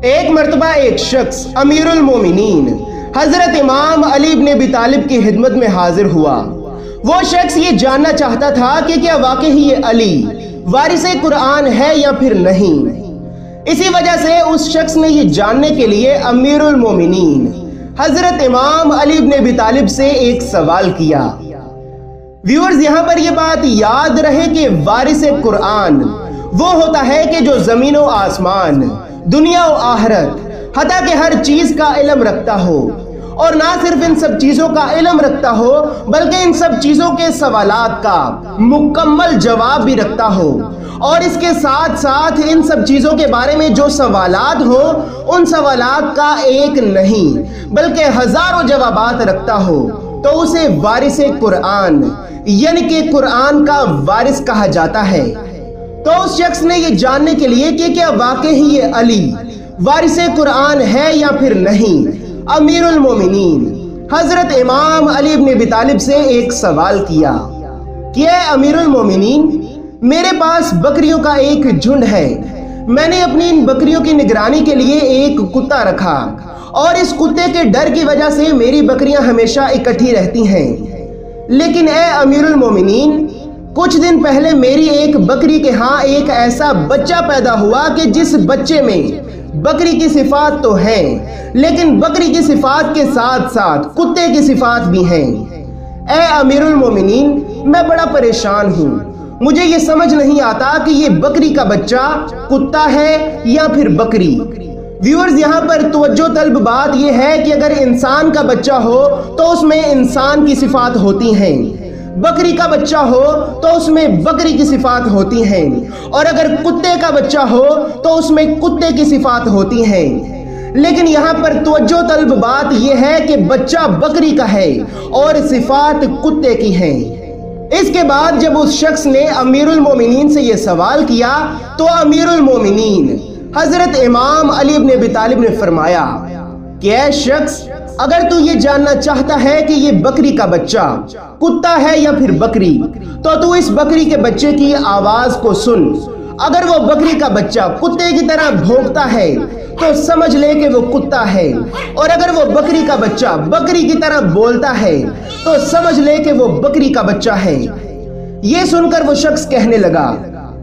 ایک مرتبہ ایک شخص امیر المومنین حضرت امام علی بن ابی طالب کی خدمت میں حاضر ہوا۔ وہ شخص یہ جاننا چاہتا تھا کہ کیا واقعی یہ علی وارث قرآن ہے یا پھر نہیں۔ اسی وجہ سے اس شخص نے یہ جاننے کے لیے امیر المومنین حضرت امام علی بن ابی طالب سے ایک سوال کیا۔ ویورز، یہاں پر یہ بات یاد رہے کہ وارث قرآن وہ ہوتا ہے کہ جو زمین و آسمان، دنیا و آخرت، حتیٰ کہ ہر چیز کا علم رکھتا ہو، اور نہ صرف ان سب چیزوں کا علم رکھتا ہو بلکہ ان سب چیزوں کے سوالات کا مکمل جواب بھی رکھتا ہو، اور اس کے ساتھ ساتھ ان سب چیزوں کے بارے میں جو سوالات ہوں ان سوالات کا ایک نہیں بلکہ ہزاروں جوابات رکھتا ہو، تو اسے وارث قرآن یعنی کہ قرآن کا وارث کہا جاتا ہے۔ تو اس شخص نے یہ جاننے کے لیے کہ کیا واقعی یہ علی وارث قرآن ہے یا پھر نہیں، امیر المومنین حضرت امام علی بن ابی طالب سے ایک سوال کیا کہ اے امیر المومنین، میرے پاس بکریوں کا ایک جھنڈ ہے۔ میں نے اپنی ان بکریوں کی نگرانی کے لیے ایک کتا رکھا، اور اس کتے کے ڈر کی وجہ سے میری بکریاں ہمیشہ اکٹھی رہتی ہیں۔ لیکن اے امیر المومنین، کچھ دن پہلے میری ایک بکری کے ہاں ایک ایسا بچہ پیدا ہوا کہ جس بچے میں بکری کی صفات تو ہیں لیکن بکری کی صفات کے ساتھ ساتھ کتے کی صفات بھی ہیں۔ اے امیر المومنین، میں بڑا پریشان ہوں، مجھے یہ سمجھ نہیں آتا کہ یہ بکری کا بچہ کتا ہے یا پھر بکری۔ ویورز، یہاں پر توجہ طلب بات یہ ہے کہ اگر انسان کا بچہ ہو تو اس میں انسان کی صفات ہوتی ہیں، بکری کا بچہ ہو تو اس میں بکری کی صفات ہوتی ہیں، اور اگر کتے کا بچہ ہو تو اس میں کتے کی صفات ہوتی ہیں۔ لیکن یہاں پر توجہ طلب بات یہ ہے کہ بچہ بکری کا ہے اور صفات کتے کی ہیں۔ اس کے بعد جب اس شخص نے امیر المومنین سے یہ سوال کیا تو امیر المومنین حضرت امام علی بن ابی طالب نے فرمایا کہ اے شخص، اگر تو یہ جاننا چاہتا ہے کہ یہ بکری کا بچہ کتا ہے یا پھر بکری، تو اس بکری کے بچے کی آواز کو سن۔ اگر وہ بکری کا بچہ کتے کی طرح بھونکتا ہے تو سمجھ لے کہ وہ کتا ہے، اور اگر وہ بکری کا بچہ بکری کی طرح بولتا ہے تو سمجھ لے کہ وہ بکری کا بچہ ہے۔ یہ سن کر وہ شخص کہنے لگا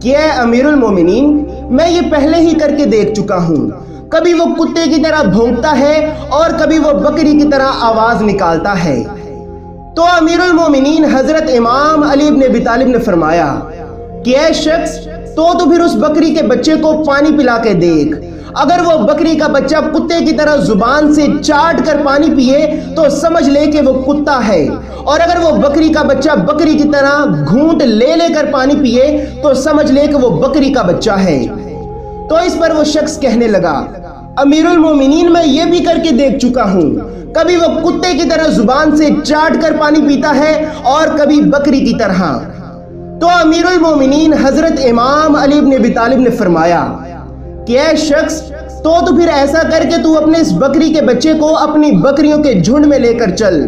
کہ اے امیر المومنین، میں یہ پہلے ہی کر کے دیکھ چکا ہوں، کبھی وہ کتے کی طرح بھونکتا ہے اور کبھی وہ بکری کی طرح آواز نکالتا ہے۔ تو امیر المومنین حضرت امام علی بن ابی طالب نے فرمایا کہ اے شخص، تو پھر اس بکری کے بچے کو پانی پلا کے دیکھ۔ اگر وہ بکری کا بچہ کتے کی طرح زبان سے چاٹ کر پانی پیے تو سمجھ لے کہ وہ کتا ہے، اور اگر وہ بکری کا بچہ بکری کی طرح گھونٹ لے لے کر پانی پیے تو سمجھ لے کہ وہ بکری کا بچہ ہے۔ تو اس پر وہ شخص کہنے لگا، امیر المومنین، میں یہ بھی کر کے دیکھ چکا ہوں، کبھی وہ کتے کی طرح زبان سے چاٹ کر پانی پیتا ہے اور کبھی بکری کی طرح۔ تو امیر المومنین حضرت امام علی بن ابی طالب نے فرمایا کہ اے شخص، تو پھر ایسا کر کے تو اپنے اس بکری کے بچے کو اپنی بکریوں کے جھنڈ میں لے کر چل۔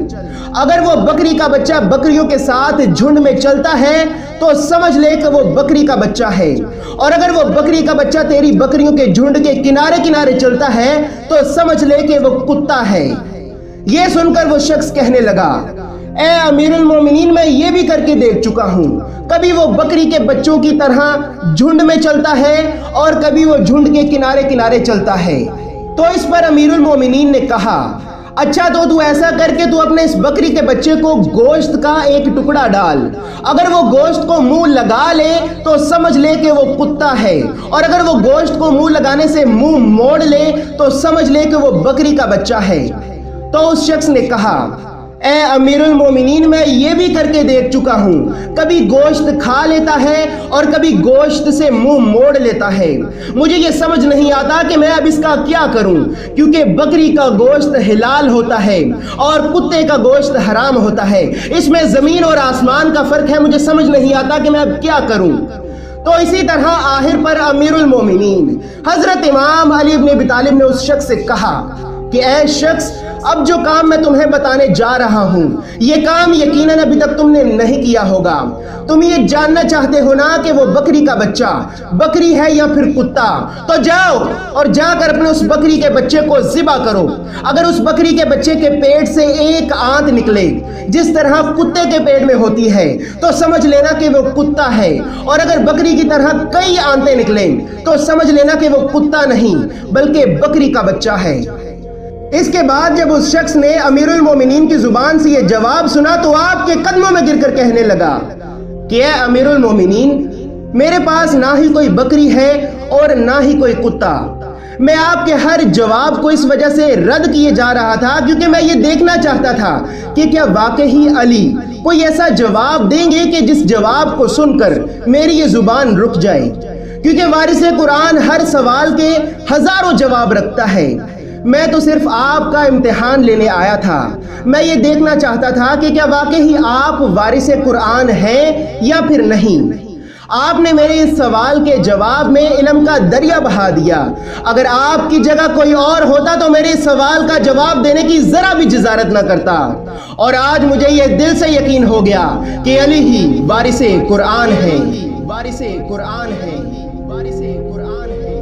اگر وہ بکری کا بچہ بکریوں کے ساتھ جھنڈ میں چلتا ہے تو سمجھ لے کہ وہ بکری کا بچہ ہے، اور اگر وہ بکری کا بچہ تیری بکریوں کے جھنڈ کے کنارے کنارے چلتا ہے تو سمجھ لے کہ وہ کتا ہے۔ یہ سن کر وہ شخص کہنے لگا، اے امیر المومنین، میں یہ بھی کر کے دیکھ چکا ہوں، کبھی وہ بکری کے بچوں کی طرح جھنڈ میں چلتا ہے اور کبھی وہ جھنڈ کے کنارے کنارے چلتا ہے۔ تو اس پر امیر المومنین نے کہا، اچھا تو ایسا کر کے تو اپنے اس بکری کے بچے کو گوشت کا ایک ٹکڑا ڈال۔ اگر وہ گوشت کو منہ لگا لے تو سمجھ لے کہ وہ کتا ہے، اور اگر وہ گوشت کو منہ لگانے سے منہ موڑ لے تو سمجھ لے کہ وہ بکری کا بچہ ہے۔ تو اس شخص نے کہا، اے امیر المومنین، میں یہ بھی کر کے دیکھ چکا ہوں، کبھی گوشت کھا لیتا ہے اور کبھی گوشت سے منہ موڑ لیتا ہے۔ مجھے یہ سمجھ نہیں آتا کہ میں اب اس کا کیا کروں، کیونکہ بکری کا گوشت حلال ہوتا ہے اور کتے کا گوشت حرام ہوتا ہے، اس میں زمین اور آسمان کا فرق ہے، مجھے سمجھ نہیں آتا کہ میں اب کیا کروں۔ تو اسی طرح آخر پر امیر المومنین حضرت امام علی بن ابی طالب نے اس شخص سے کہا کہ اے شخص، اب جو کام میں تمہیں بتانے جا رہا ہوں یہ کام یقیناً ابھی تک تم نے نہیں کیا ہوگا۔ تم یہ جاننا چاہتے ہو نا کہ وہ بکری کا بچہ بکری ہے یا پھر کتا، تو جاؤ اور جا کر اپنے اس بکری کے بچے کو ذبح کرو۔ اگر اس بکری کے بچے کے پیٹ سے ایک آنت نکلے جس طرح کتے کے پیٹ میں ہوتی ہے تو سمجھ لینا کہ وہ کتا ہے، اور اگر بکری کی طرح کئی آنتیں نکلیں تو سمجھ لینا کہ وہ کتا نہیں بلکہ بکری کا بچہ ہے۔ اس کے بعد جب اس شخص نے امیر المومنین کی زبان سے یہ جواب سنا تو آپ کے قدموں میں گر کر کہنے لگا کہ اے امیر المومنین، میرے پاس نہ ہی کوئی بکری ہے اور نہ ہی کوئی کتا۔ میں آپ کے ہر جواب کو اس وجہ سے رد کیے جا رہا تھا کیونکہ میں یہ دیکھنا چاہتا تھا کہ کیا واقعی علی کوئی ایسا جواب دیں گے کہ جس جواب کو سن کر میری یہ زبان رک جائے، کیونکہ وارث قرآن ہر سوال کے ہزاروں جواب رکھتا ہے۔ میں تو صرف آپ کا امتحان لینے آیا تھا۔ میں یہ دیکھنا چاہتا تھا کہ کیا واقعی آپ وارث قرآن ہیں یا پھر نہیں۔ آپ نے میرے اس سوال کے جواب میں علم کا دریا بہا دیا۔ اگر آپ کی جگہ کوئی اور ہوتا تو میرے اس سوال کا جواب دینے کی ذرا بھی جسارت نہ کرتا، اور آج مجھے یہ دل سے یقین ہو گیا کہ علی ہی وارث قرآن ہے، وارث قرآن ہے، وارث قرآن ہے۔